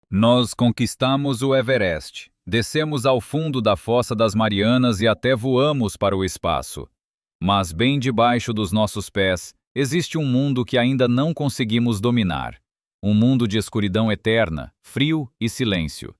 Nós conquistamos o Everest, descemos ao fundo da Fossa das Marianas e até voamos para o espaço. Mas bem debaixo dos nossos pés, existe um mundo que ainda não conseguimos dominar. Um mundo de escuridão eterna, frio e silêncio.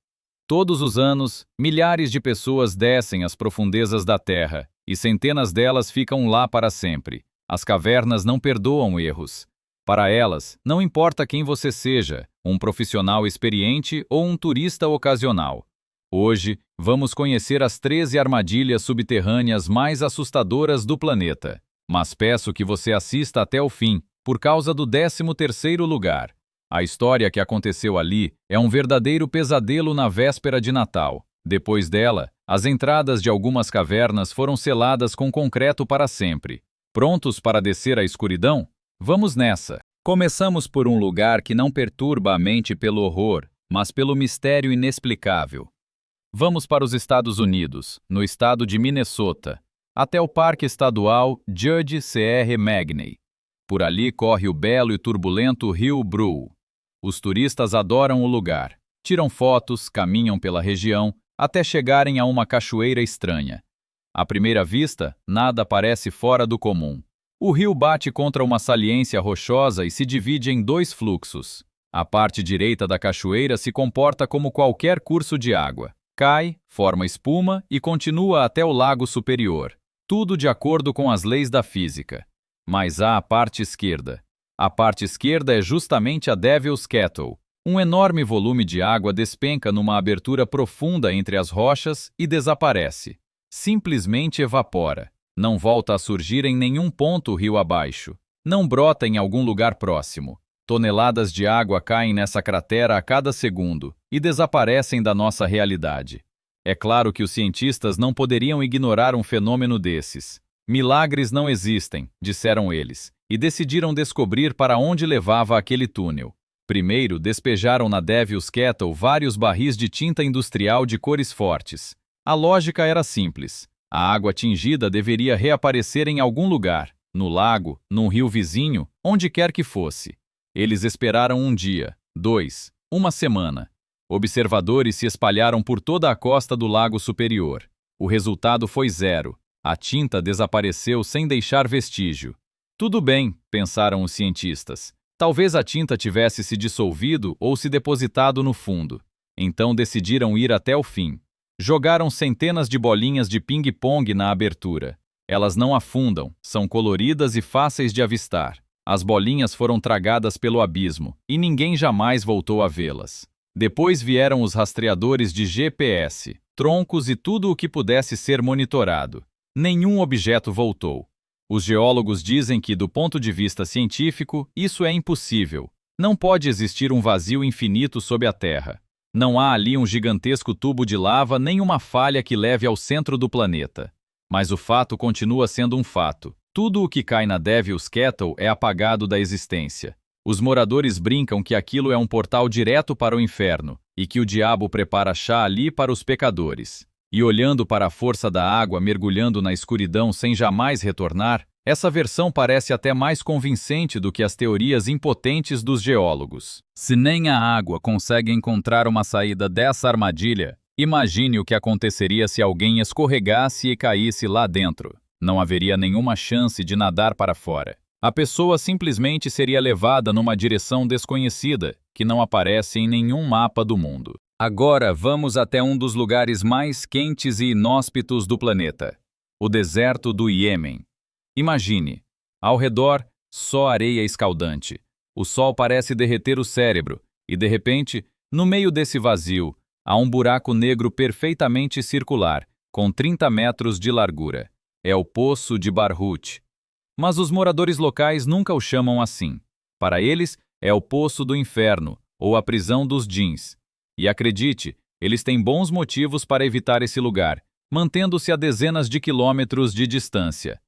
Todos os anos, milhares de pessoas descem às profundezas da Terra, e centenas delas ficam lá para sempre. As cavernas não perdoam erros. Para elas, não importa quem você seja, um profissional experiente ou um turista ocasional. Hoje, vamos conhecer as 13 armadilhas subterrâneas mais assustadoras do planeta. Mas peço que você assista até o fim, por causa do 13º lugar. A história que aconteceu ali é um verdadeiro pesadelo na véspera de Natal. Depois dela, as entradas de algumas cavernas foram seladas com concreto para sempre. Prontos para descer a escuridão? Vamos nessa! Começamos por um lugar que não perturba a mente pelo horror, mas pelo mistério inexplicável. Vamos para os Estados Unidos, no estado de Minnesota, até o Parque Estadual Judge C.R. Magney. Por ali corre o belo e turbulento rio Brule. Os turistas adoram o lugar, tiram fotos, caminham pela região, até chegarem a uma cachoeira estranha. À primeira vista, nada parece fora do comum. O rio bate contra uma saliência rochosa e se divide em dois fluxos. A parte direita da cachoeira se comporta como qualquer curso de água. Cai, forma espuma e continua até o lago superior. Tudo de acordo com as leis da física. Mas há a parte esquerda. A parte esquerda é justamente a Devil's Kettle. Um enorme volume de água despenca numa abertura profunda entre as rochas e desaparece. Simplesmente evapora. Não volta a surgir em nenhum ponto rio abaixo. Não brota em algum lugar próximo. Toneladas de água caem nessa cratera a cada segundo e desaparecem da nossa realidade. É claro que os cientistas não poderiam ignorar um fenômeno desses. Milagres não existem, disseram eles, e decidiram descobrir para onde levava aquele túnel. Primeiro, despejaram na Devil's Kettle vários barris de tinta industrial de cores fortes. A lógica era simples. A água tingida deveria reaparecer em algum lugar, no lago, num rio vizinho, onde quer que fosse. Eles esperaram um dia, 2, uma semana. Observadores se espalharam por toda a costa do lago superior. O resultado foi 0. A tinta desapareceu sem deixar vestígio. Tudo bem, pensaram os cientistas. Talvez a tinta tivesse se dissolvido ou se depositado no fundo. Então decidiram ir até o fim. Jogaram centenas de bolinhas de ping-pong na abertura. Elas não afundam, são coloridas e fáceis de avistar. As bolinhas foram tragadas pelo abismo, e ninguém jamais voltou a vê-las. Depois vieram os rastreadores de GPS, troncos e tudo o que pudesse ser monitorado. Nenhum objeto voltou. Os geólogos dizem que, do ponto de vista científico, isso é impossível. Não pode existir um vazio infinito sob a Terra. Não há ali um gigantesco tubo de lava nem uma falha que leve ao centro do planeta. Mas o fato continua sendo um fato. Tudo o que cai na Devil's Kettle é apagado da existência. Os moradores brincam que aquilo é um portal direto para o inferno e que o diabo prepara chá ali para os pecadores. E olhando para a força da água mergulhando na escuridão sem jamais retornar, essa versão parece até mais convincente do que as teorias impotentes dos geólogos. Se nem a água consegue encontrar uma saída dessa armadilha, imagine o que aconteceria se alguém escorregasse e caísse lá dentro. Não haveria nenhuma chance de nadar para fora. A pessoa simplesmente seria levada numa direção desconhecida, que não aparece em nenhum mapa do mundo. Agora vamos até um dos lugares mais quentes e inóspitos do planeta, o deserto do Iêmen. Imagine, ao redor, só areia escaldante. O sol parece derreter o cérebro, e de repente, no meio desse vazio, há um buraco negro perfeitamente circular, com 30 metros de largura. É o Poço de Barhut. Mas os moradores locais nunca o chamam assim. Para eles, é o Poço do Inferno, ou a prisão dos djinns. E acredite, eles têm bons motivos para evitar esse lugar, mantendo-se a dezenas de quilômetros de distância.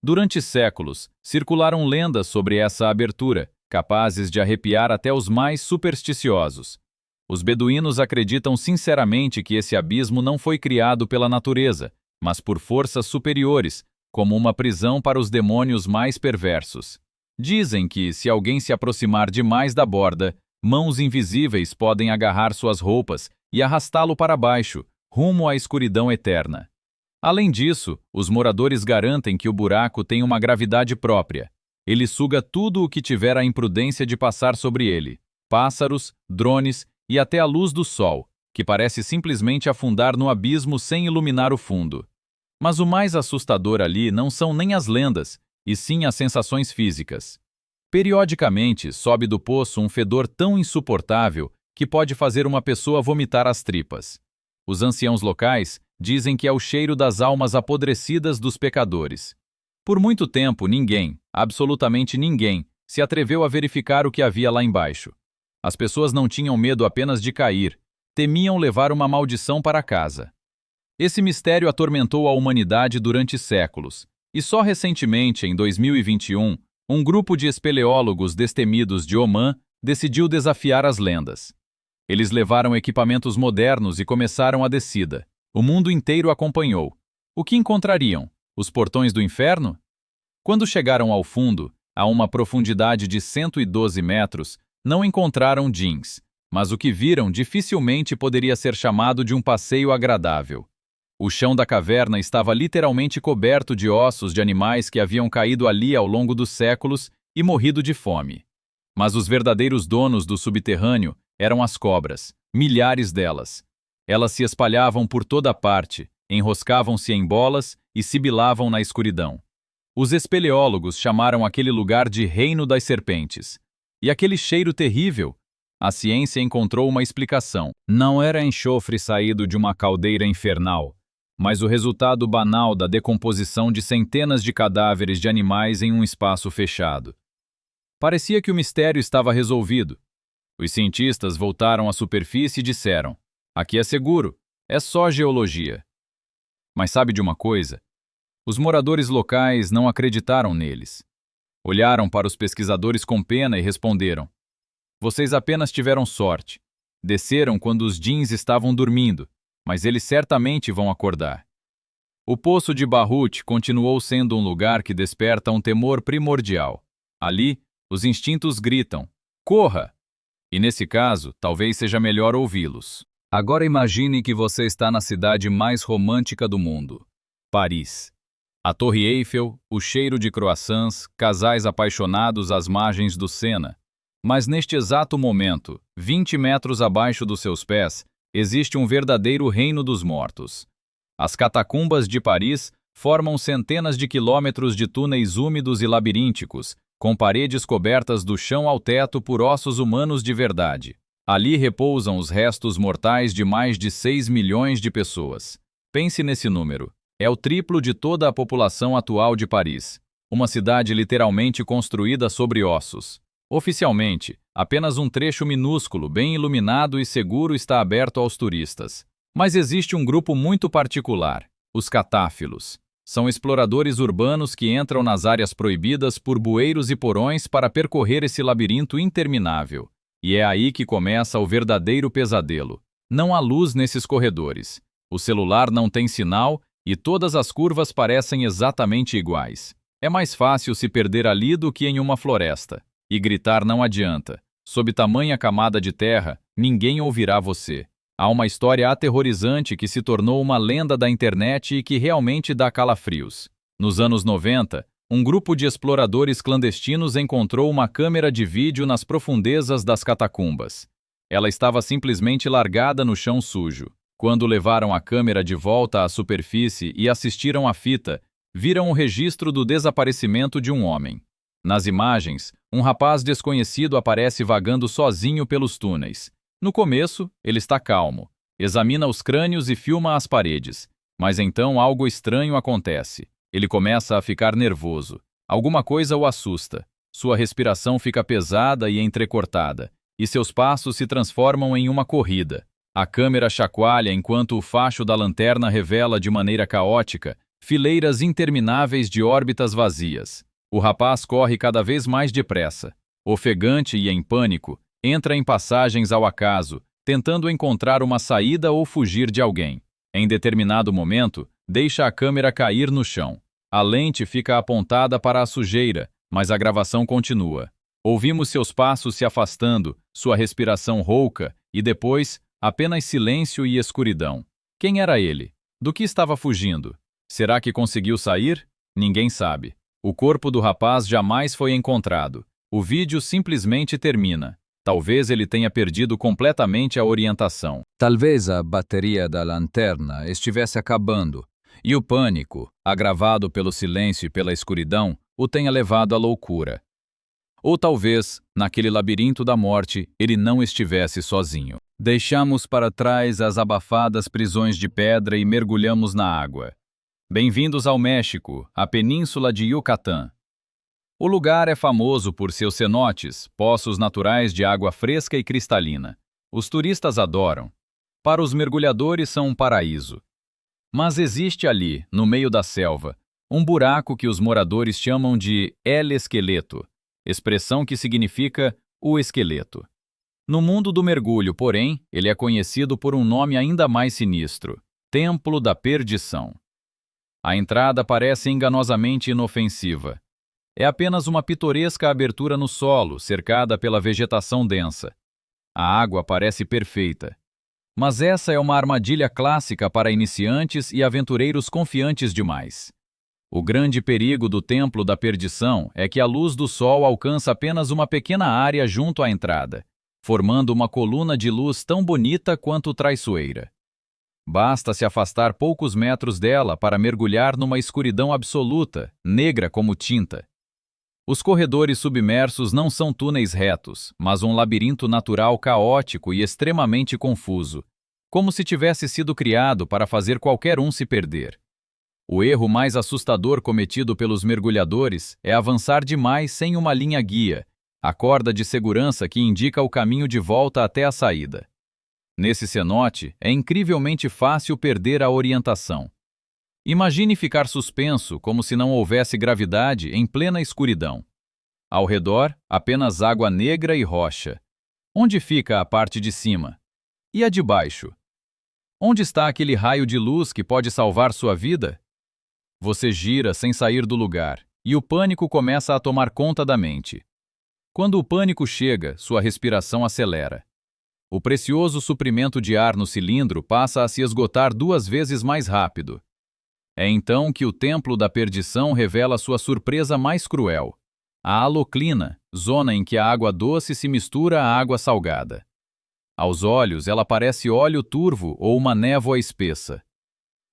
Durante séculos, circularam lendas sobre essa abertura, capazes de arrepiar até os mais supersticiosos. Os beduínos acreditam sinceramente que esse abismo não foi criado pela natureza, mas por forças superiores, como uma prisão para os demônios mais perversos. Dizem que, se alguém se aproximar demais da borda, mãos invisíveis podem agarrar suas roupas e arrastá-lo para baixo, rumo à escuridão eterna. Além disso, os moradores garantem que o buraco tem uma gravidade própria. Ele suga tudo o que tiver a imprudência de passar sobre ele: pássaros, drones e até a luz do sol, que parece simplesmente afundar no abismo sem iluminar o fundo. Mas o mais assustador ali não são nem as lendas, e sim as sensações físicas. Periodicamente, sobe do poço um fedor tão insuportável que pode fazer uma pessoa vomitar as tripas. Os anciãos locais dizem que é o cheiro das almas apodrecidas dos pecadores. Por muito tempo, ninguém, absolutamente ninguém, se atreveu a verificar o que havia lá embaixo. As pessoas não tinham medo apenas de cair, temiam levar uma maldição para casa. Esse mistério atormentou a humanidade durante séculos, e só recentemente, em 2021, um grupo de espeleólogos destemidos de Omã decidiu desafiar as lendas. Eles levaram equipamentos modernos e começaram a descida. O mundo inteiro acompanhou. O que encontrariam? Os portões do inferno? Quando chegaram ao fundo, a uma profundidade de 112 metros, não encontraram jeans, mas o que viram dificilmente poderia ser chamado de um passeio agradável. O chão da caverna estava literalmente coberto de ossos de animais que haviam caído ali ao longo dos séculos e morrido de fome. Mas os verdadeiros donos do subterrâneo eram as cobras, milhares delas. Elas se espalhavam por toda parte, enroscavam-se em bolas e sibilavam na escuridão. Os espeleólogos chamaram aquele lugar de Reino das Serpentes. E aquele cheiro terrível? A ciência encontrou uma explicação. Não era enxofre saído de uma caldeira infernal, mas o resultado banal da decomposição de centenas de cadáveres de animais em um espaço fechado. Parecia que o mistério estava resolvido. Os cientistas voltaram à superfície e disseram: aqui é seguro, é só geologia. Mas sabe de uma coisa? Os moradores locais não acreditaram neles. Olharam para os pesquisadores com pena e responderam: vocês apenas tiveram sorte. Desceram quando os jeans estavam dormindo, mas eles certamente vão acordar. O Poço de Bahut continuou sendo um lugar que desperta um temor primordial. Ali, os instintos gritam: corra! E nesse caso, talvez seja melhor ouvi-los. Agora imagine que você está na cidade mais romântica do mundo, Paris. A Torre Eiffel, o cheiro de croissants, casais apaixonados às margens do Sena. Mas neste exato momento, 20 metros abaixo dos seus pés, existe um verdadeiro reino dos mortos. As catacumbas de Paris formam centenas de quilômetros de túneis úmidos e labirínticos, com paredes cobertas do chão ao teto por ossos humanos de verdade. Ali repousam os restos mortais de mais de 6 milhões de pessoas. Pense nesse número. É o triplo de toda a população atual de Paris. Uma cidade literalmente construída sobre ossos. Oficialmente, apenas um trecho minúsculo, bem iluminado e seguro está aberto aos turistas. Mas existe um grupo muito particular, os catáfilos. São exploradores urbanos que entram nas áreas proibidas por bueiros e porões para percorrer esse labirinto interminável. E é aí que começa o verdadeiro pesadelo. Não há luz nesses corredores. O celular não tem sinal e todas as curvas parecem exatamente iguais. É mais fácil se perder ali do que em uma floresta. E gritar não adianta. Sob tamanha camada de terra, ninguém ouvirá você. Há uma história aterrorizante que se tornou uma lenda da internet e que realmente dá calafrios. Nos anos 90, um grupo de exploradores clandestinos encontrou uma câmera de vídeo nas profundezas das catacumbas. Ela estava simplesmente largada no chão sujo. Quando levaram a câmera de volta à superfície e assistiram à fita, viram o registro do desaparecimento de um homem. Nas imagens, um rapaz desconhecido aparece vagando sozinho pelos túneis. No começo, ele está calmo, examina os crânios e filma as paredes. Mas então algo estranho acontece. Ele começa a ficar nervoso. Alguma coisa o assusta. Sua respiração fica pesada e entrecortada, e seus passos se transformam em uma corrida. A câmera chacoalha enquanto o facho da lanterna revela de maneira caótica fileiras intermináveis de órbitas vazias. O rapaz corre cada vez mais depressa. Ofegante e em pânico, entra em passagens ao acaso, tentando encontrar uma saída ou fugir de alguém. Em determinado momento, deixa a câmera cair no chão. A lente fica apontada para a sujeira, mas a gravação continua. Ouvimos seus passos se afastando, sua respiração rouca e depois apenas silêncio e escuridão. Quem era ele? Do que estava fugindo? Será que conseguiu sair? Ninguém sabe. O corpo do rapaz jamais foi encontrado. O vídeo simplesmente termina. Talvez ele tenha perdido completamente a orientação. Talvez a bateria da lanterna estivesse acabando, e o pânico, agravado pelo silêncio e pela escuridão, o tenha levado à loucura. Ou talvez, naquele labirinto da morte, ele não estivesse sozinho. Deixamos para trás as abafadas prisões de pedra e mergulhamos na água. Bem-vindos ao México, a península de Yucatán. O lugar é famoso por seus cenotes, poços naturais de água fresca e cristalina. Os turistas adoram. Para os mergulhadores são um paraíso. Mas existe ali, no meio da selva, um buraco que os moradores chamam de El Esqueleto, expressão que significa o esqueleto. No mundo do mergulho, porém, ele é conhecido por um nome ainda mais sinistro: Templo da Perdição. A entrada parece enganosamente inofensiva. É apenas uma pitoresca abertura no solo, cercada pela vegetação densa. A água parece perfeita. Mas essa é uma armadilha clássica para iniciantes e aventureiros confiantes demais. O grande perigo do Templo da Perdição é que a luz do sol alcança apenas uma pequena área junto à entrada, formando uma coluna de luz tão bonita quanto traiçoeira. Basta se afastar poucos metros dela para mergulhar numa escuridão absoluta, negra como tinta. Os corredores submersos não são túneis retos, mas um labirinto natural caótico e extremamente confuso, como se tivesse sido criado para fazer qualquer um se perder. O erro mais assustador cometido pelos mergulhadores é avançar demais sem uma linha guia, a corda de segurança que indica o caminho de volta até a saída. Nesse cenote, é incrivelmente fácil perder a orientação. Imagine ficar suspenso como se não houvesse gravidade em plena escuridão. Ao redor, apenas água negra e rocha. Onde fica a parte de cima? E a de baixo? Onde está aquele raio de luz que pode salvar sua vida? Você gira sem sair do lugar, e o pânico começa a tomar conta da mente. Quando o pânico chega, sua respiração acelera. O precioso suprimento de ar no cilindro passa a se esgotar 2 vezes mais rápido. É então que o Templo da Perdição revela sua surpresa mais cruel: a haloclina, zona em que a água doce se mistura à água salgada. Aos olhos, ela parece óleo turvo ou uma névoa espessa.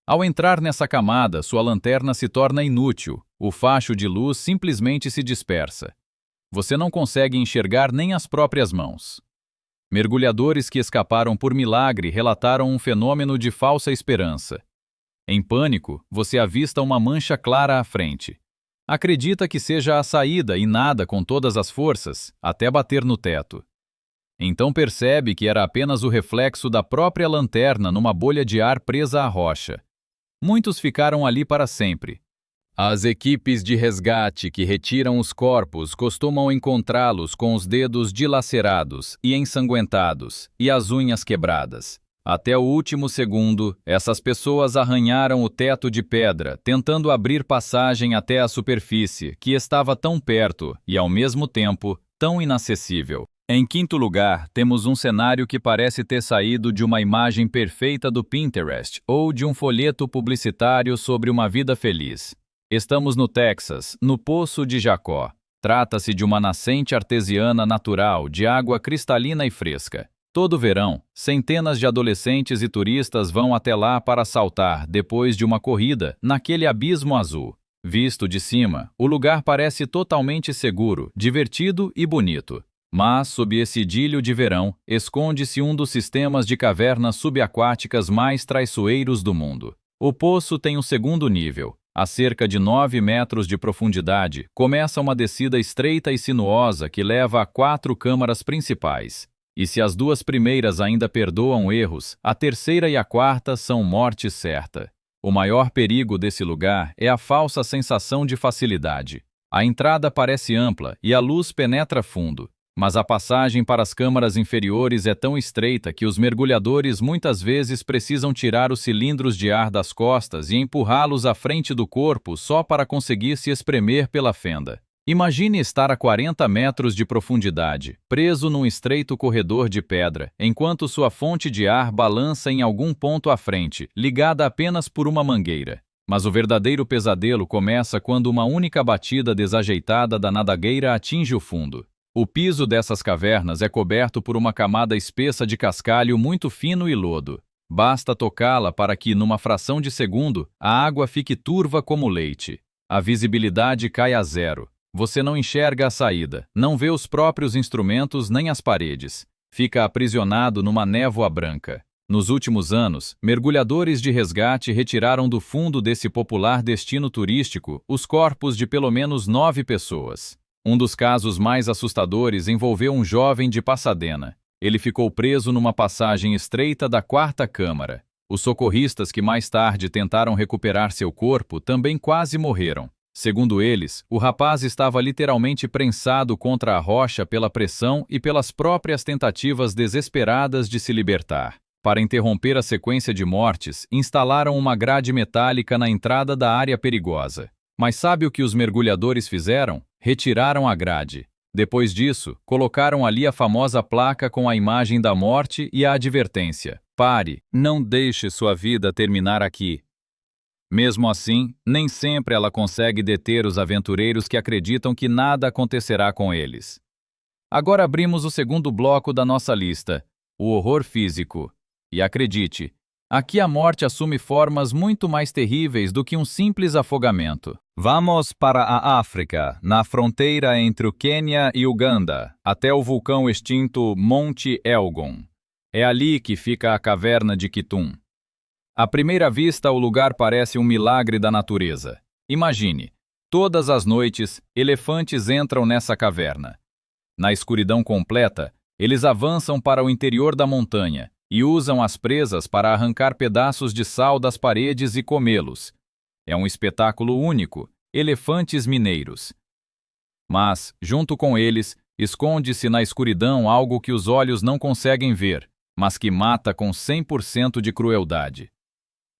Ao entrar nessa camada, sua lanterna se torna inútil, o facho de luz simplesmente se dispersa. Você não consegue enxergar nem as próprias mãos. Mergulhadores que escaparam por milagre relataram um fenômeno de falsa esperança. Em pânico, você avista uma mancha clara à frente. Acredita que seja a saída e nada com todas as forças, até bater no teto. Então percebe que era apenas o reflexo da própria lanterna numa bolha de ar presa à rocha. Muitos ficaram ali para sempre. As equipes de resgate que retiram os corpos costumam encontrá-los com os dedos dilacerados e ensanguentados e as unhas quebradas. Até o último segundo, essas pessoas arranharam o teto de pedra, tentando abrir passagem até a superfície, que estava tão perto e, ao mesmo tempo, tão inacessível. Em quinto lugar, temos um cenário que parece ter saído de uma imagem perfeita do Pinterest ou de um folheto publicitário sobre uma vida feliz. Estamos no Texas, no Poço de Jacó. Trata-se de uma nascente artesiana natural de água cristalina e fresca. Todo verão, centenas de adolescentes e turistas vão até lá para saltar, depois de uma corrida, naquele abismo azul. Visto de cima, o lugar parece totalmente seguro, divertido e bonito. Mas, sob esse idílio de verão, esconde-se um dos sistemas de cavernas subaquáticas mais traiçoeiros do mundo. O poço tem um segundo nível. A cerca de 9 metros de profundidade, começa uma descida estreita e sinuosa que leva a 4 câmaras principais. E se as 2 primeiras ainda perdoam erros, a terceira e a quarta são morte certa. O maior perigo desse lugar é a falsa sensação de facilidade. A entrada parece ampla e a luz penetra fundo, mas a passagem para as câmaras inferiores é tão estreita que os mergulhadores muitas vezes precisam tirar os cilindros de ar das costas e empurrá-los à frente do corpo só para conseguir se espremer pela fenda. Imagine estar a 40 metros de profundidade, preso num estreito corredor de pedra, enquanto sua fonte de ar balança em algum ponto à frente, ligada apenas por uma mangueira. Mas o verdadeiro pesadelo começa quando uma única batida desajeitada da nadagueira atinge o fundo. O piso dessas cavernas é coberto por uma camada espessa de cascalho muito fino e lodo. Basta tocá-la para que, numa fração de segundo, a água fique turva como leite. A visibilidade cai a zero. Você não enxerga a saída, não vê os próprios instrumentos nem as paredes. Fica aprisionado numa névoa branca. Nos últimos anos, mergulhadores de resgate retiraram do fundo desse popular destino turístico os corpos de pelo menos 9 pessoas. Um dos casos mais assustadores envolveu um jovem de Pasadena. Ele ficou preso numa passagem estreita da quarta câmara. Os socorristas que mais tarde tentaram recuperar seu corpo também quase morreram. Segundo eles, o rapaz estava literalmente prensado contra a rocha pela pressão e pelas próprias tentativas desesperadas de se libertar. Para interromper a sequência de mortes, instalaram uma grade metálica na entrada da área perigosa. Mas sabe o que os mergulhadores fizeram? Retiraram a grade. Depois disso, colocaram ali a famosa placa com a imagem da morte e a advertência: pare, não deixe sua vida terminar aqui. Mesmo assim, nem sempre ela consegue deter os aventureiros que acreditam que nada acontecerá com eles. Agora abrimos o segundo bloco da nossa lista, o horror físico. E acredite, aqui a morte assume formas muito mais terríveis do que um simples afogamento. Vamos para a África, na fronteira entre o Quênia e Uganda, até o vulcão extinto Monte Elgon. É ali que fica a caverna de Kitum. À primeira vista, o lugar parece um milagre da natureza. Imagine, todas as noites, elefantes entram nessa caverna. Na escuridão completa, eles avançam para o interior da montanha e usam as presas para arrancar pedaços de sal das paredes e comê-los. É um espetáculo único, elefantes mineiros. Mas, junto com eles, esconde-se na escuridão algo que os olhos não conseguem ver, mas que mata com 100% de crueldade.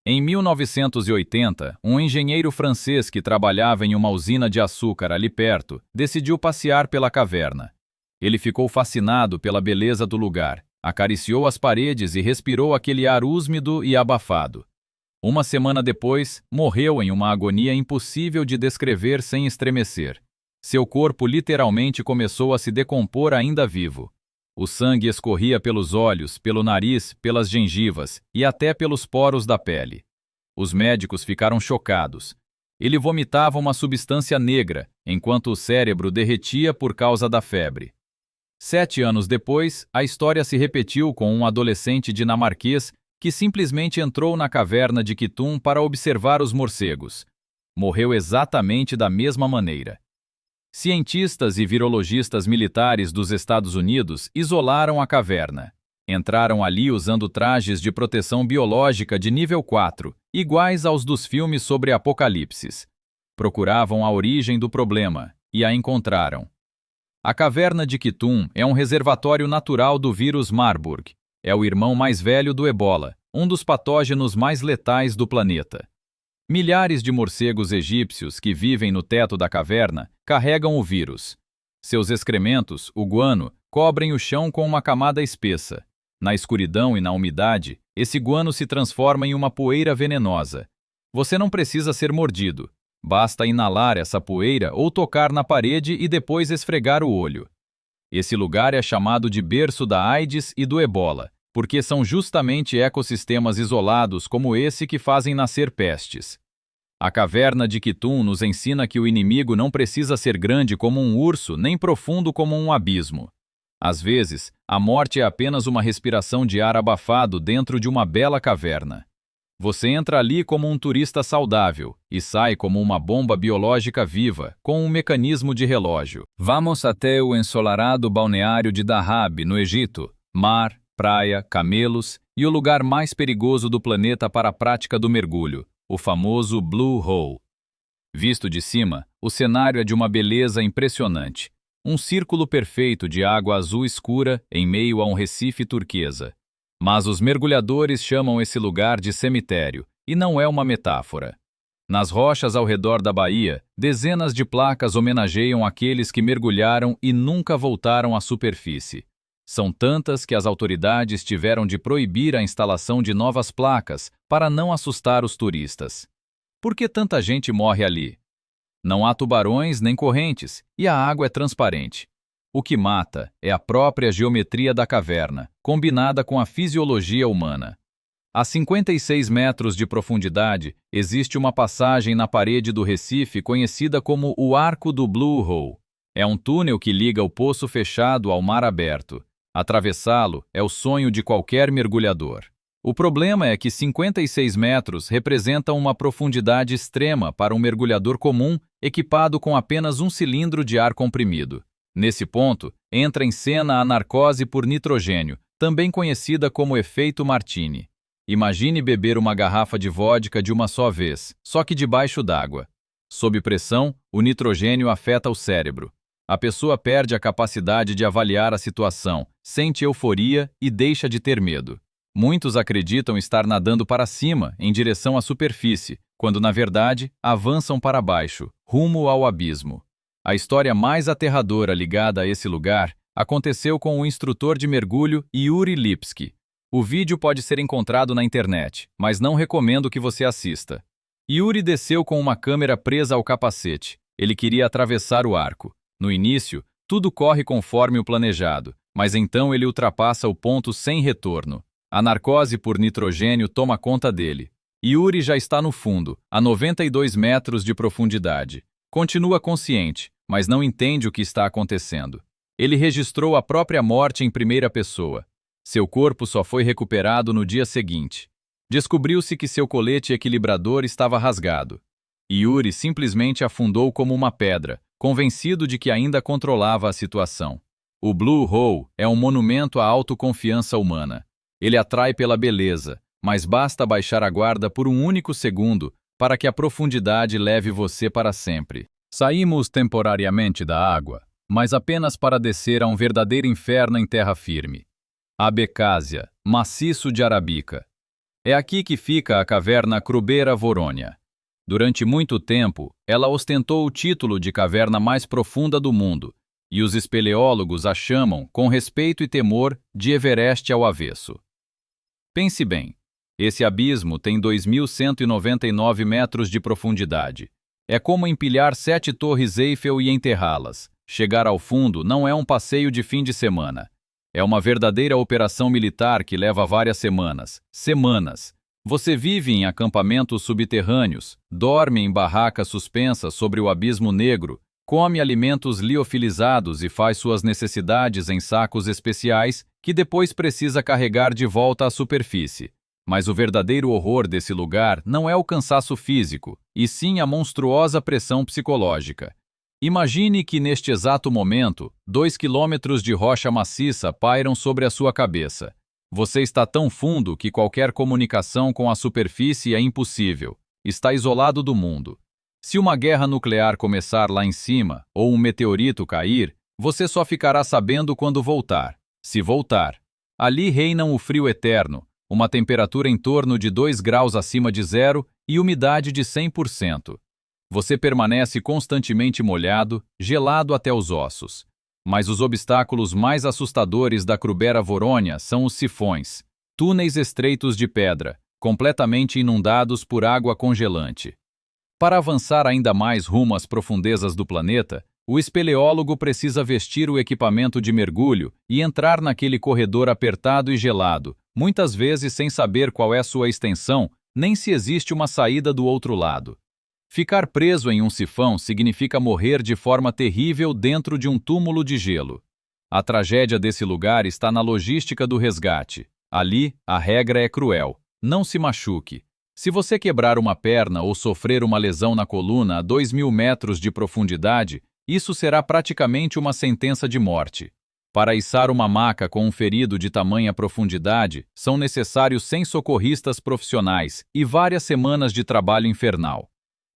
Em 1980, um engenheiro francês que trabalhava em uma usina de açúcar ali perto decidiu passear pela caverna. Ele ficou fascinado pela beleza do lugar, acariciou as paredes e respirou aquele ar úmido e abafado. Uma semana depois, morreu em uma agonia impossível de descrever sem estremecer. Seu corpo literalmente começou a se decompor ainda vivo. O sangue escorria pelos olhos, pelo nariz, pelas gengivas e até pelos poros da pele. Os médicos ficaram chocados. Ele vomitava uma substância negra, enquanto o cérebro derretia por causa da febre. 7 anos depois, a história se repetiu com um adolescente dinamarquês que simplesmente entrou na caverna de Kitum para observar os morcegos. Morreu exatamente da mesma maneira. Cientistas e virologistas militares dos Estados Unidos isolaram a caverna. Entraram ali usando trajes de proteção biológica de nível 4, iguais aos dos filmes sobre apocalipses. Procuravam a origem do problema, e a encontraram. A caverna de Kitum é um reservatório natural do vírus Marburg. É o irmão mais velho do ebola, um dos patógenos mais letais do planeta. Milhares de morcegos egípcios que vivem no teto da caverna carregam o vírus. Seus excrementos, o guano, cobrem o chão com uma camada espessa. Na escuridão e na umidade, esse guano se transforma em uma poeira venenosa. Você não precisa ser mordido. Basta inalar essa poeira ou tocar na parede e depois esfregar o olho. Esse lugar é chamado de berço da AIDS e do ebola, porque são justamente ecossistemas isolados como esse que fazem nascer pestes. A caverna de Kitum nos ensina que o inimigo não precisa ser grande como um urso, nem profundo como um abismo. Às vezes, a morte é apenas uma respiração de ar abafado dentro de uma bela caverna. Você entra ali como um turista saudável e sai como uma bomba biológica viva, com um mecanismo de relógio. Vamos até o ensolarado balneário de Dahab, no Egito. Mar, praia, camelos e o lugar mais perigoso do planeta para a prática do mergulho, o famoso Blue Hole. Visto de cima, o cenário é de uma beleza impressionante. Um círculo perfeito de água azul escura em meio a um recife turquesa. Mas os mergulhadores chamam esse lugar de cemitério, e não é uma metáfora. Nas rochas ao redor da baía, dezenas de placas homenageiam aqueles que mergulharam e nunca voltaram à superfície. São tantas que as autoridades tiveram de proibir a instalação de novas placas para não assustar os turistas. Por que tanta gente morre ali? Não há tubarões nem correntes, e a água é transparente. O que mata é a própria geometria da caverna, combinada com a fisiologia humana. A 56 metros de profundidade, existe uma passagem na parede do Recife conhecida como o Arco do Blue Hole. É um túnel que liga o poço fechado ao mar aberto. Atravessá-lo é o sonho de qualquer mergulhador. O problema é que 56 metros representam uma profundidade extrema para um mergulhador comum equipado com apenas um cilindro de ar comprimido. Nesse ponto, entra em cena a narcose por nitrogênio, também conhecida como efeito Martini. Imagine beber uma garrafa de vodka de uma só vez, só que debaixo d'água. Sob pressão, o nitrogênio afeta o cérebro. A pessoa perde a capacidade de avaliar a situação, sente euforia e deixa de ter medo. Muitos acreditam estar nadando para cima, em direção à superfície, quando na verdade avançam para baixo, rumo ao abismo. A história mais aterradora ligada a esse lugar aconteceu com o instrutor de mergulho Yuri Lipski. O vídeo pode ser encontrado na internet, mas não recomendo que você assista. Yuri desceu com uma câmera presa ao capacete. Ele queria atravessar o arco. No início, tudo corre conforme o planejado, mas então ele ultrapassa o ponto sem retorno. A narcose por nitrogênio toma conta dele. Yuri já está no fundo, a 92 metros de profundidade. Continua consciente, mas não entende o que está acontecendo. Ele registrou a própria morte em primeira pessoa. Seu corpo só foi recuperado no dia seguinte. Descobriu-se que seu colete equilibrador estava rasgado. Yuri simplesmente afundou como uma pedra, convencido de que ainda controlava a situação. O Blue Hole é um monumento à autoconfiança humana. Ele atrai pela beleza, mas basta baixar a guarda por um único segundo para que a profundidade leve você para sempre. Saímos temporariamente da água, mas apenas para descer a um verdadeiro inferno em terra firme. Abecásia, maciço de Arabica. É aqui que fica a caverna Krubera Vorônia. Durante muito tempo, ela ostentou o título de caverna mais profunda do mundo, e os espeleólogos a chamam, com respeito e temor, de Everest ao avesso. Pense bem, esse abismo tem 2.199 metros de profundidade. É como empilhar 7 torres Eiffel e enterrá-las. Chegar ao fundo não é um passeio de fim de semana. É uma verdadeira operação militar que leva várias semanas. Semanas. Você vive em acampamentos subterrâneos, dorme em barracas suspensas sobre o abismo negro, come alimentos liofilizados e faz suas necessidades em sacos especiais que depois precisa carregar de volta à superfície. Mas o verdadeiro horror desse lugar não é o cansaço físico, e sim a monstruosa pressão psicológica. Imagine que neste exato momento, 2 quilômetros de rocha maciça pairam sobre a sua cabeça. Você está tão fundo que qualquer comunicação com a superfície é impossível. Está isolado do mundo. Se uma guerra nuclear começar lá em cima, ou um meteorito cair, você só ficará sabendo quando voltar. Se voltar. Ali reinam o frio eterno, uma temperatura em torno de 2 graus acima de zero e umidade de 100%. Você permanece constantemente molhado, gelado até os ossos. Mas os obstáculos mais assustadores da Krubera Vorônia são os sifões, túneis estreitos de pedra, completamente inundados por água congelante. Para avançar ainda mais rumo às profundezas do planeta, o espeleólogo precisa vestir o equipamento de mergulho e entrar naquele corredor apertado e gelado, muitas vezes sem saber qual é sua extensão, nem se existe uma saída do outro lado. Ficar preso em um sifão significa morrer de forma terrível dentro de um túmulo de gelo. A tragédia desse lugar está na logística do resgate. Ali, a regra é cruel. Não se machuque. Se você quebrar uma perna ou sofrer uma lesão na coluna a 2.000 metros de profundidade, isso será praticamente uma sentença de morte. Para içar uma maca com um ferido de tamanha profundidade, são necessários 100 socorristas profissionais e várias semanas de trabalho infernal.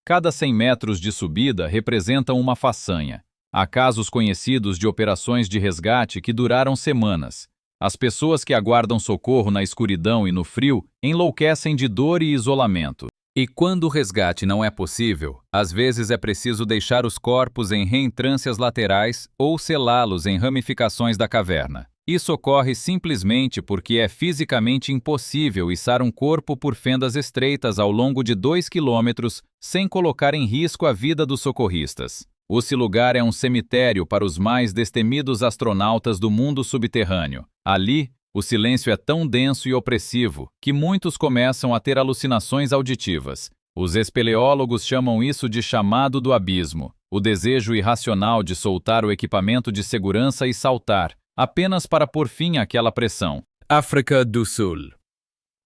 Cada 100 metros de subida representam uma façanha. Há casos conhecidos de operações de resgate que duraram semanas. As pessoas que aguardam socorro na escuridão e no frio enlouquecem de dor e isolamento. E quando o resgate não é possível, às vezes é preciso deixar os corpos em reentrâncias laterais ou selá-los em ramificações da caverna. Isso ocorre simplesmente porque é fisicamente impossível içar um corpo por fendas estreitas ao longo de 2 quilômetros sem colocar em risco a vida dos socorristas. Esse lugar é um cemitério para os mais destemidos astronautas do mundo subterrâneo. Ali, o silêncio é tão denso e opressivo que muitos começam a ter alucinações auditivas. Os espeleólogos chamam isso de chamado do abismo, o desejo irracional de soltar o equipamento de segurança e saltar, apenas para pôr fim àquela pressão. África do Sul.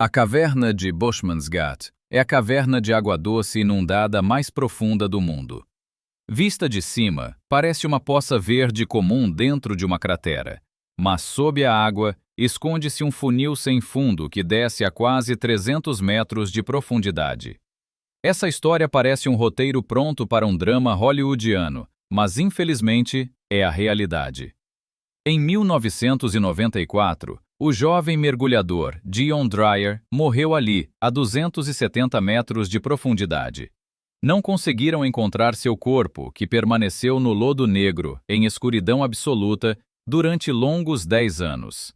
A caverna de Bushmansgat é a caverna de água doce inundada mais profunda do mundo. Vista de cima, parece uma poça verde comum dentro de uma cratera, mas sob a água esconde-se um funil sem fundo que desce a quase 300 metros de profundidade. Essa história parece um roteiro pronto para um drama hollywoodiano, mas infelizmente é a realidade. Em 1994, o jovem mergulhador Dion Dreyer morreu ali, a 270 metros de profundidade. Não conseguiram encontrar seu corpo, que permaneceu no lodo negro, em escuridão absoluta, durante longos 10 anos.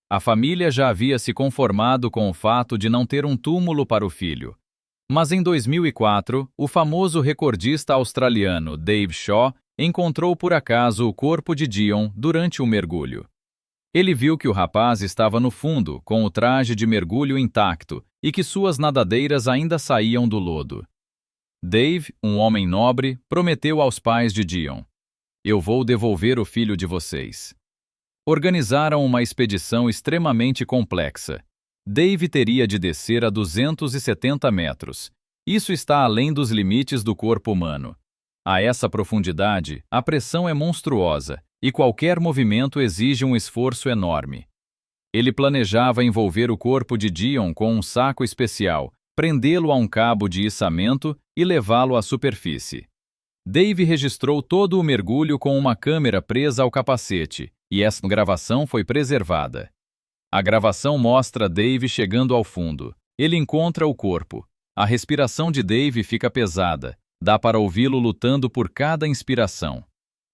A família já havia se conformado com o fato de não ter um túmulo para o filho. Mas em 2004, o famoso recordista australiano Dave Shaw encontrou por acaso o corpo de Dion durante um mergulho. Ele viu que o rapaz estava no fundo, com o traje de mergulho intacto, e que suas nadadeiras ainda saíam do lodo. Dave, um homem nobre, prometeu aos pais de Dion: "Eu vou devolver o filho de vocês." Organizaram uma expedição extremamente complexa. Dave teria de descer a 270 metros. Isso está além dos limites do corpo humano. A essa profundidade, a pressão é monstruosa e qualquer movimento exige um esforço enorme. Ele planejava envolver o corpo de Dion com um saco especial, prendê-lo a um cabo de içamento e levá-lo à superfície. Dave registrou todo o mergulho com uma câmera presa ao capacete, e essa gravação foi preservada. A gravação mostra Dave chegando ao fundo. Ele encontra o corpo. A respiração de Dave fica pesada. Dá para ouvi-lo lutando por cada inspiração.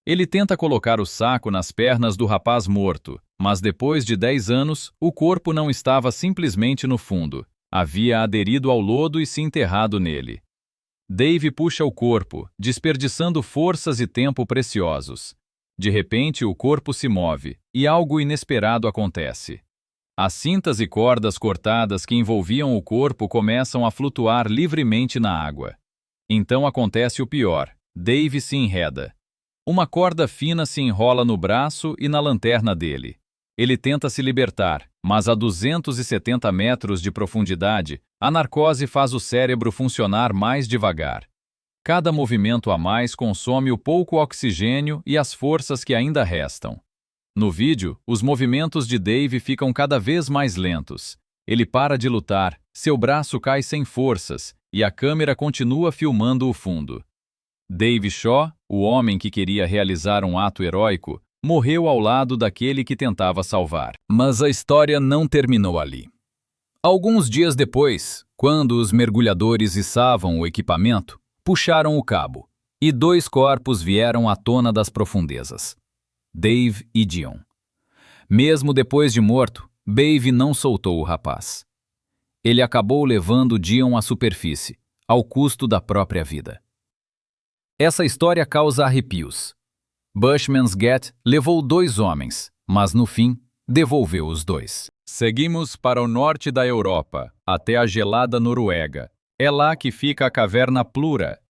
Ele tenta colocar o saco nas pernas do rapaz morto, mas depois de 10 anos, o corpo não estava simplesmente no fundo. Havia aderido ao lodo e se enterrado nele. Dave puxa o corpo, desperdiçando forças e tempo preciosos. De repente, o corpo se move, e algo inesperado acontece. As cintas e cordas cortadas que envolviam o corpo começam a flutuar livremente na água. Então acontece o pior: Dave se enreda. Uma corda fina se enrola no braço e na lanterna dele. Ele tenta se libertar, mas a 270 metros de profundidade, a narcose faz o cérebro funcionar mais devagar. Cada movimento a mais consome o pouco oxigênio e as forças que ainda restam. No vídeo, os movimentos de Dave ficam cada vez mais lentos. Ele para de lutar, seu braço cai sem forças e a câmera continua filmando o fundo. Dave Shaw, o homem que queria realizar um ato heróico, morreu ao lado daquele que tentava salvar. Mas a história não terminou ali. Alguns dias depois, quando os mergulhadores içavam o equipamento, puxaram o cabo, e 2 corpos vieram à tona das profundezas: Dave e Dion. Mesmo depois de morto, Dave não soltou o rapaz. Ele acabou levando Dion à superfície, ao custo da própria vida. Essa história causa arrepios. Bushmansgat levou 2 homens, mas no fim, devolveu os 2. Seguimos para o norte da Europa, até a gelada Noruega. É lá que fica a caverna Plura.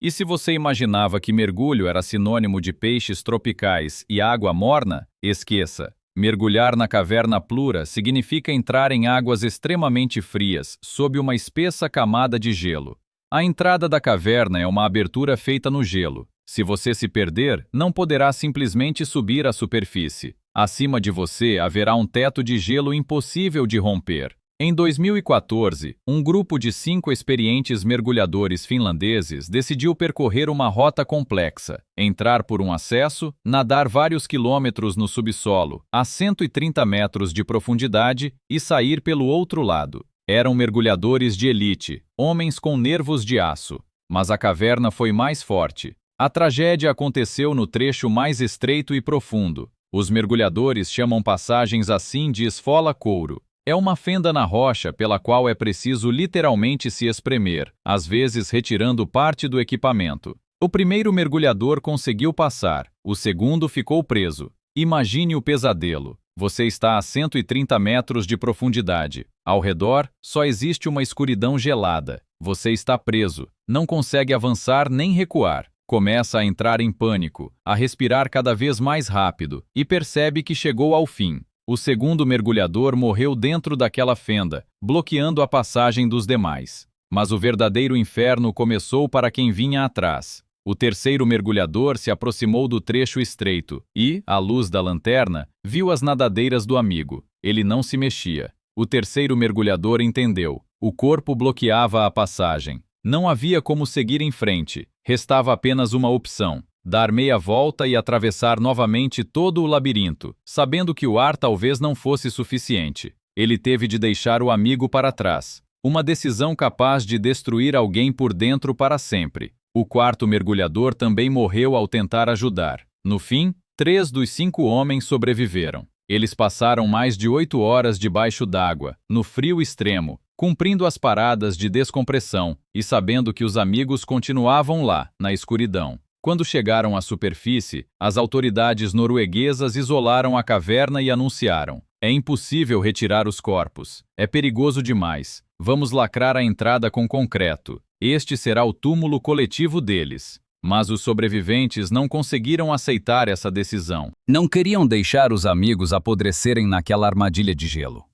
E se você imaginava que mergulho era sinônimo de peixes tropicais e água morna, esqueça. Mergulhar na caverna Plura significa entrar em águas extremamente frias, sob uma espessa camada de gelo. A entrada da caverna é uma abertura feita no gelo. Se você se perder, não poderá simplesmente subir à superfície. Acima de você haverá um teto de gelo impossível de romper. Em 2014, um grupo de 5 experientes mergulhadores finlandeses decidiu percorrer uma rota complexa, entrar por um acesso, nadar vários quilômetros no subsolo, a 130 metros de profundidade, e sair pelo outro lado. Eram mergulhadores de elite, homens com nervos de aço. Mas a caverna foi mais forte. A tragédia aconteceu no trecho mais estreito e profundo. Os mergulhadores chamam passagens assim de esfola couro. É uma fenda na rocha pela qual é preciso literalmente se espremer, às vezes retirando parte do equipamento. O primeiro mergulhador conseguiu passar, o segundo ficou preso. Imagine o pesadelo. Você está a 130 metros de profundidade. Ao redor, só existe uma escuridão gelada. Você está preso, não consegue avançar nem recuar. Começa a entrar em pânico, a respirar cada vez mais rápido e percebe que chegou ao fim. O segundo mergulhador morreu dentro daquela fenda, bloqueando a passagem dos demais. Mas o verdadeiro inferno começou para quem vinha atrás. O terceiro mergulhador se aproximou do trecho estreito e, à luz da lanterna, viu as nadadeiras do amigo. Ele não se mexia. O terceiro mergulhador entendeu. O corpo bloqueava a passagem. Não havia como seguir em frente. Restava apenas uma opção: dar meia volta e atravessar novamente todo o labirinto, sabendo que o ar talvez não fosse suficiente. Ele teve de deixar o amigo para trás. Uma decisão capaz de destruir alguém por dentro para sempre. O quarto mergulhador também morreu ao tentar ajudar. No fim, 3 dos 5 homens sobreviveram. Eles passaram mais de 8 horas debaixo d'água, no frio extremo, cumprindo as paradas de descompressão e sabendo que os amigos continuavam lá, na escuridão. Quando chegaram à superfície, as autoridades norueguesas isolaram a caverna e anunciaram: é impossível retirar os corpos. É perigoso demais. Vamos lacrar a entrada com concreto. Este será o túmulo coletivo deles. Mas os sobreviventes não conseguiram aceitar essa decisão. Não queriam deixar os amigos apodrecerem naquela armadilha de gelo.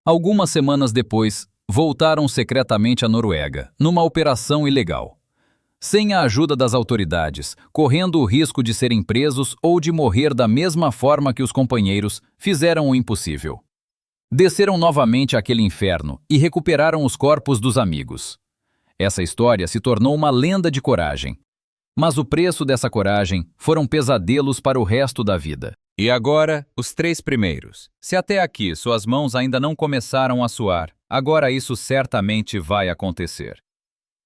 Algumas semanas depois, voltaram secretamente à Noruega, numa operação ilegal. Sem a ajuda das autoridades, correndo o risco de serem presos ou de morrer da mesma forma que os companheiros, fizeram o impossível. Desceram novamente àquele inferno e recuperaram os corpos dos amigos. Essa história se tornou uma lenda de coragem. Mas o preço dessa coragem foram pesadelos para o resto da vida. E agora, os 3 primeiros. Se até aqui suas mãos ainda não começaram a suar, agora isso certamente vai acontecer.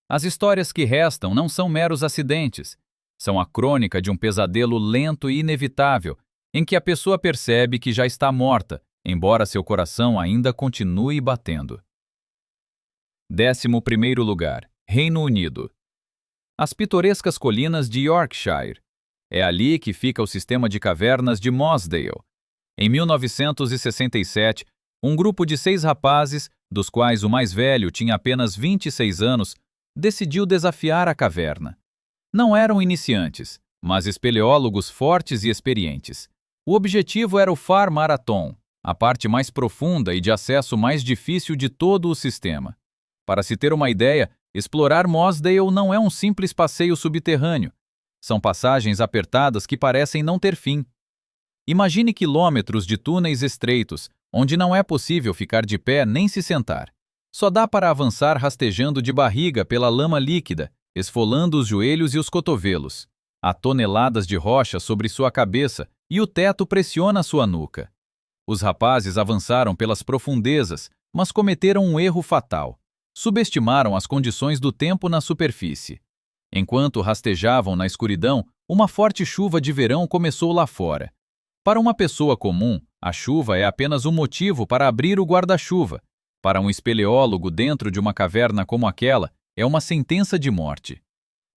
As histórias que restam não são meros acidentes. São a crônica de um pesadelo lento e inevitável, em que a pessoa percebe que já está morta, embora seu coração ainda continue batendo. 11º lugar, Reino Unido. As pitorescas colinas de Yorkshire. É ali que fica o sistema de cavernas de Mossdale. Em 1967, um grupo de 6 rapazes, dos quais o mais velho tinha apenas 26 anos, decidiu desafiar a caverna. Não eram iniciantes, mas espeleólogos fortes e experientes. O objetivo era o Far Marathon, a parte mais profunda e de acesso mais difícil de todo o sistema. Para se ter uma ideia, explorar Mossdale não é um simples passeio subterrâneo. São passagens apertadas que parecem não ter fim. Imagine quilômetros de túneis estreitos, onde não é possível ficar de pé nem se sentar. Só dá para avançar rastejando de barriga pela lama líquida, esfolando os joelhos e os cotovelos. Há toneladas de rocha sobre sua cabeça e o teto pressiona sua nuca. Os rapazes avançaram pelas profundezas, mas cometeram um erro fatal. Subestimaram as condições do tempo na superfície. Enquanto rastejavam na escuridão, uma forte chuva de verão começou lá fora. Para uma pessoa comum, a chuva é apenas um motivo para abrir o guarda-chuva. Para um espeleólogo dentro de uma caverna como aquela, é uma sentença de morte.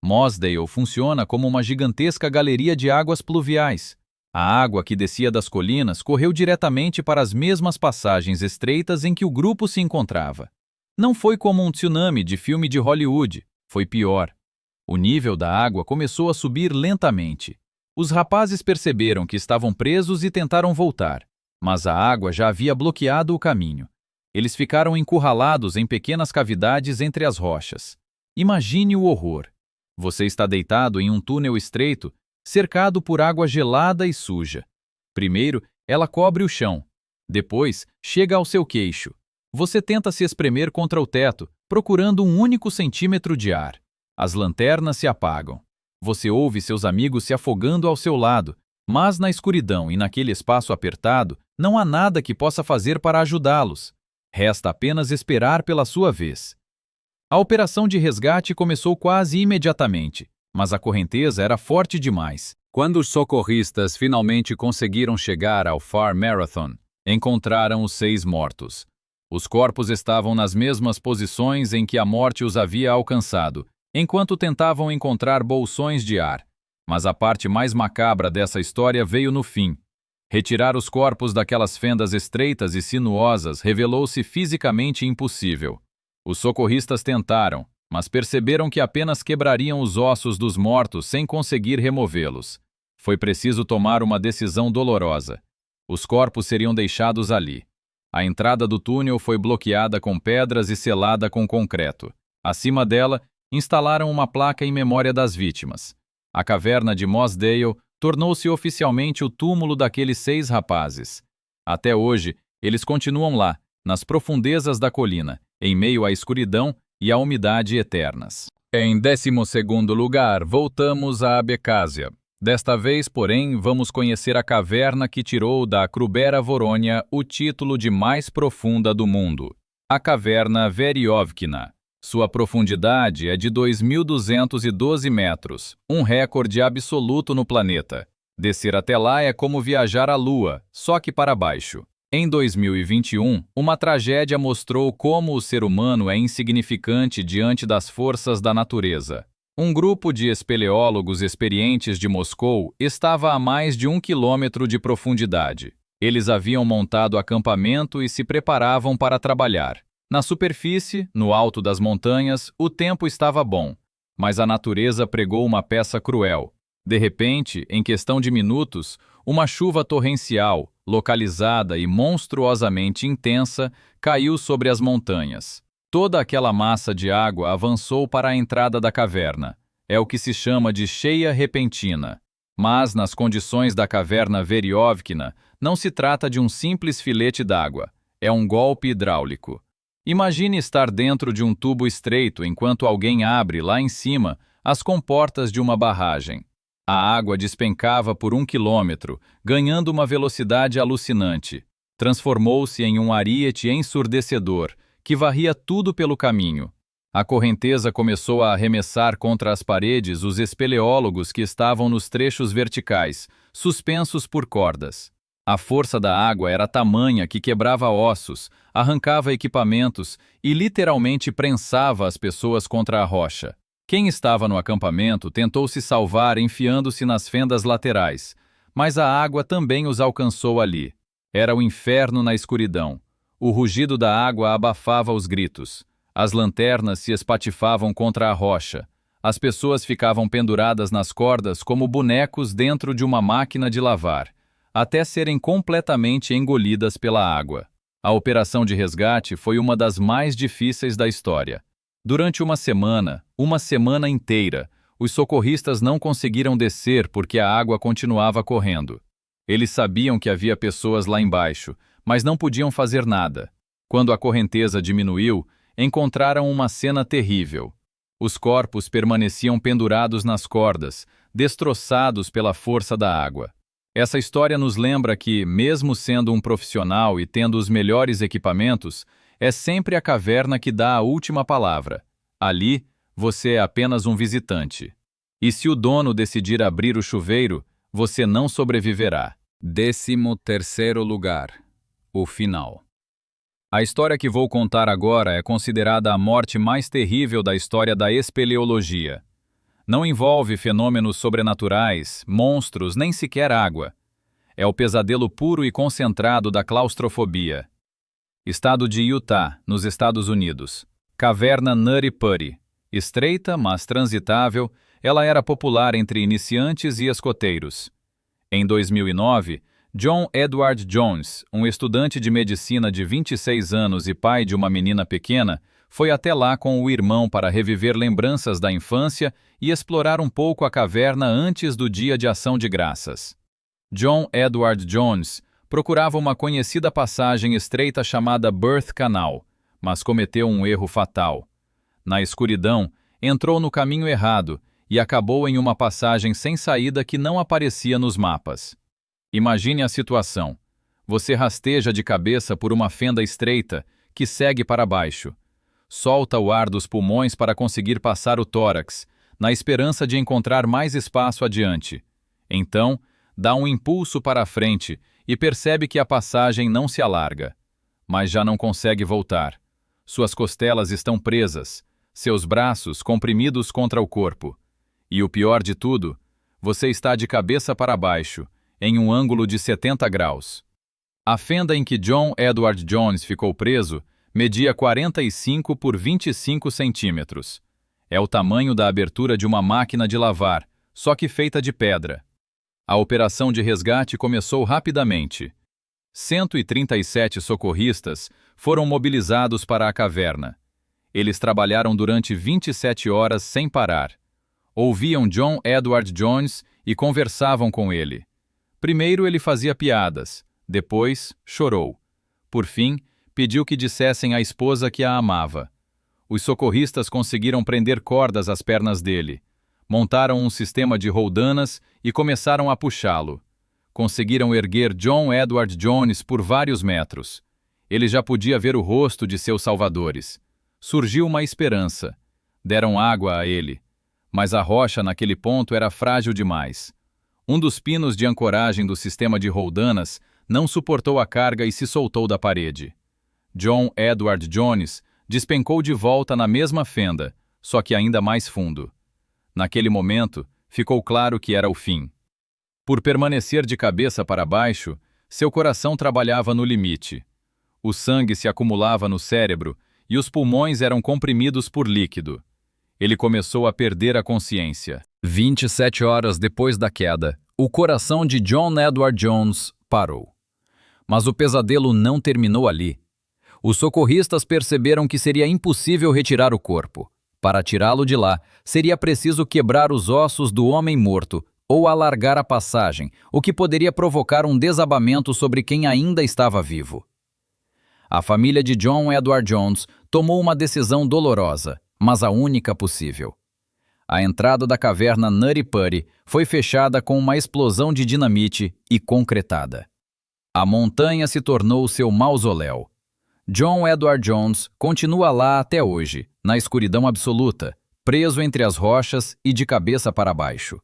Mossdale funciona como uma gigantesca galeria de águas pluviais. A água que descia das colinas correu diretamente para as mesmas passagens estreitas em que o grupo se encontrava. Não foi como um tsunami de filme de Hollywood, foi pior. O nível da água começou a subir lentamente. Os rapazes perceberam que estavam presos e tentaram voltar, mas a água já havia bloqueado o caminho. Eles ficaram encurralados em pequenas cavidades entre as rochas. Imagine o horror. Você está deitado em um túnel estreito, cercado por água gelada e suja. Primeiro, ela cobre o chão. Depois, chega ao seu queixo. Você tenta se espremer contra o teto, procurando um único centímetro de ar. As lanternas se apagam. Você ouve seus amigos se afogando ao seu lado, mas na escuridão e naquele espaço apertado, não há nada que possa fazer para ajudá-los. Resta apenas esperar pela sua vez. A operação de resgate começou quase imediatamente, mas a correnteza era forte demais. Quando os socorristas finalmente conseguiram chegar ao Far Marathon, encontraram os 6 mortos. Os corpos estavam nas mesmas posições em que a morte os havia alcançado, enquanto tentavam encontrar bolsões de ar. Mas a parte mais macabra dessa história veio no fim. Retirar os corpos daquelas fendas estreitas e sinuosas revelou-se fisicamente impossível. Os socorristas tentaram, mas perceberam que apenas quebrariam os ossos dos mortos sem conseguir removê-los. Foi preciso tomar uma decisão dolorosa. Os corpos seriam deixados ali. A entrada do túnel foi bloqueada com pedras e selada com concreto. Acima dela, instalaram uma placa em memória das vítimas. A caverna de Mossdale tornou-se oficialmente o túmulo daqueles 6 rapazes. Até hoje, eles continuam lá, nas profundezas da colina, em meio à escuridão e à umidade eternas. Em 12º lugar, voltamos a Abecásia. Desta vez, porém, vamos conhecer a caverna que tirou da Krubera Vorônia o título de mais profunda do mundo, a caverna Veriovkina. Sua profundidade é de 2.212 metros, um recorde absoluto no planeta. Descer até lá é como viajar à Lua, só que para baixo. Em 2021, uma tragédia mostrou como o ser humano é insignificante diante das forças da natureza. Um grupo de espeleólogos experientes de Moscou estava a mais de 1 quilômetro de profundidade. Eles haviam montado acampamento e se preparavam para trabalhar. Na superfície, no alto das montanhas, o tempo estava bom, mas a natureza pregou uma peça cruel. De repente, em questão de minutos, uma chuva torrencial, localizada e monstruosamente intensa, caiu sobre as montanhas. Toda aquela massa de água avançou para a entrada da caverna. É o que se chama de cheia repentina. Mas, nas condições da caverna Veriovkina, não se trata de um simples filete d'água. É um golpe hidráulico. Imagine estar dentro de um tubo estreito enquanto alguém abre, lá em cima, as comportas de uma barragem. A água despencava por 1 quilômetro, ganhando uma velocidade alucinante. Transformou-se em um ariete ensurdecedor, que varria tudo pelo caminho. A correnteza começou a arremessar contra as paredes os espeleólogos que estavam nos trechos verticais, suspensos por cordas. A força da água era tamanha que quebrava ossos, arrancava equipamentos e literalmente prensava as pessoas contra a rocha. Quem estava no acampamento tentou se salvar enfiando-se nas fendas laterais, mas a água também os alcançou ali. Era o inferno na escuridão. O rugido da água abafava os gritos. As lanternas se espatifavam contra a rocha. As pessoas ficavam penduradas nas cordas como bonecos dentro de uma máquina de lavar, até serem completamente engolidas pela água. A operação de resgate foi uma das mais difíceis da história. Durante uma semana inteira, os socorristas não conseguiram descer porque a água continuava correndo. Eles sabiam que havia pessoas lá embaixo, mas não podiam fazer nada. Quando a correnteza diminuiu, encontraram uma cena terrível. Os corpos permaneciam pendurados nas cordas, destroçados pela força da água. Essa história nos lembra que, mesmo sendo um profissional e tendo os melhores equipamentos, é sempre a caverna que dá a última palavra. Ali, você é apenas um visitante. E se o dono decidir abrir o chuveiro, você não sobreviverá. 13º lugar. O final. A história que vou contar agora é considerada a morte mais terrível da história da espeleologia. Não envolve fenômenos sobrenaturais, monstros, nem sequer água. É o pesadelo puro e concentrado da claustrofobia. Estado de Utah, nos Estados Unidos. Caverna Nutty Putty. Estreita, mas transitável, ela era popular entre iniciantes e escoteiros. Em 2009, John Edward Jones, um estudante de medicina de 26 anos e pai de uma menina pequena, foi até lá com o irmão para reviver lembranças da infância e explorar um pouco a caverna antes do Dia de Ação de Graças. John Edward Jones procurava uma conhecida passagem estreita chamada Birth Canal, mas cometeu um erro fatal. Na escuridão, entrou no caminho errado e acabou em uma passagem sem saída que não aparecia nos mapas. Imagine a situação. Você rasteja de cabeça por uma fenda estreita, que segue para baixo. Solta o ar dos pulmões para conseguir passar o tórax, na esperança de encontrar mais espaço adiante. Então, dá um impulso para a frente e percebe que a passagem não se alarga. Mas já não consegue voltar. Suas costelas estão presas, seus braços comprimidos contra o corpo. E o pior de tudo, você está de cabeça para baixo, em um ângulo de 70 graus. A fenda em que John Edward Jones ficou preso media 45 por 25 centímetros. É o tamanho da abertura de uma máquina de lavar, só que feita de pedra. A operação de resgate começou rapidamente. 137 socorristas foram mobilizados para a caverna. Eles trabalharam durante 27 horas sem parar. Ouviam John Edward Jones e conversavam com ele. Primeiro ele fazia piadas, depois chorou. Por fim, pediu que dissessem à esposa que a amava. Os socorristas conseguiram prender cordas às pernas dele. Montaram um sistema de roldanas e começaram a puxá-lo. Conseguiram erguer John Edward Jones por vários metros. Ele já podia ver o rosto de seus salvadores. Surgiu uma esperança. Deram água a ele. Mas a rocha naquele ponto era frágil demais. Um dos pinos de ancoragem do sistema de roldanas não suportou a carga e se soltou da parede. John Edward Jones despencou de volta na mesma fenda, só que ainda mais fundo. Naquele momento, ficou claro que era o fim. Por permanecer de cabeça para baixo, seu coração trabalhava no limite. O sangue se acumulava no cérebro e os pulmões eram comprimidos por líquido. Ele começou a perder a consciência. 27 horas depois da queda, o coração de John Edward Jones parou. Mas o pesadelo não terminou ali. Os socorristas perceberam que seria impossível retirar o corpo. Para tirá-lo de lá, seria preciso quebrar os ossos do homem morto ou alargar a passagem, o que poderia provocar um desabamento sobre quem ainda estava vivo. A família de John Edward Jones tomou uma decisão dolorosa, mas a única possível. A entrada da caverna Nutty Putty foi fechada com uma explosão de dinamite e concretada. A montanha se tornou seu mausoléu. John Edward Jones continua lá até hoje, na escuridão absoluta, preso entre as rochas e de cabeça para baixo.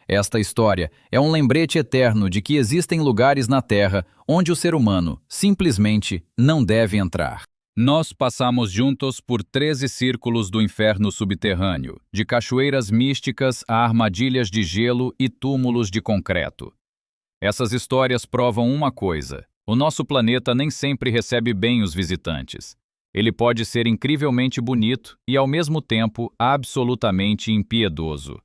Esta história é um lembrete eterno de que existem lugares na Terra onde o ser humano simplesmente não deve entrar. Nós passamos juntos por 13 círculos do inferno subterrâneo, de cachoeiras místicas a armadilhas de gelo e túmulos de concreto. Essas histórias provam uma coisa: o nosso planeta nem sempre recebe bem os visitantes. Ele pode ser incrivelmente bonito e, ao mesmo tempo, absolutamente impiedoso.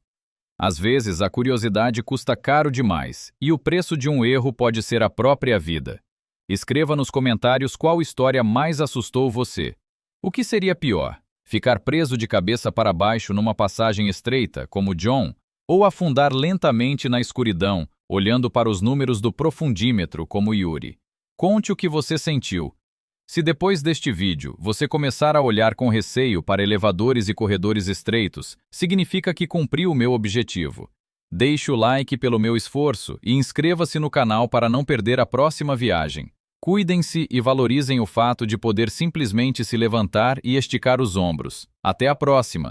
Às vezes, a curiosidade custa caro demais, e o preço de um erro pode ser a própria vida. Escreva nos comentários qual história mais assustou você. O que seria pior? Ficar preso de cabeça para baixo numa passagem estreita, como John, ou afundar lentamente na escuridão, olhando para os números do profundímetro, como Yuri? Conte o que você sentiu. Se depois deste vídeo você começar a olhar com receio para elevadores e corredores estreitos, significa que cumpriu o meu objetivo. Deixe o like pelo meu esforço e inscreva-se no canal para não perder a próxima viagem. Cuidem-se e valorizem o fato de poder simplesmente se levantar e esticar os ombros. Até a próxima!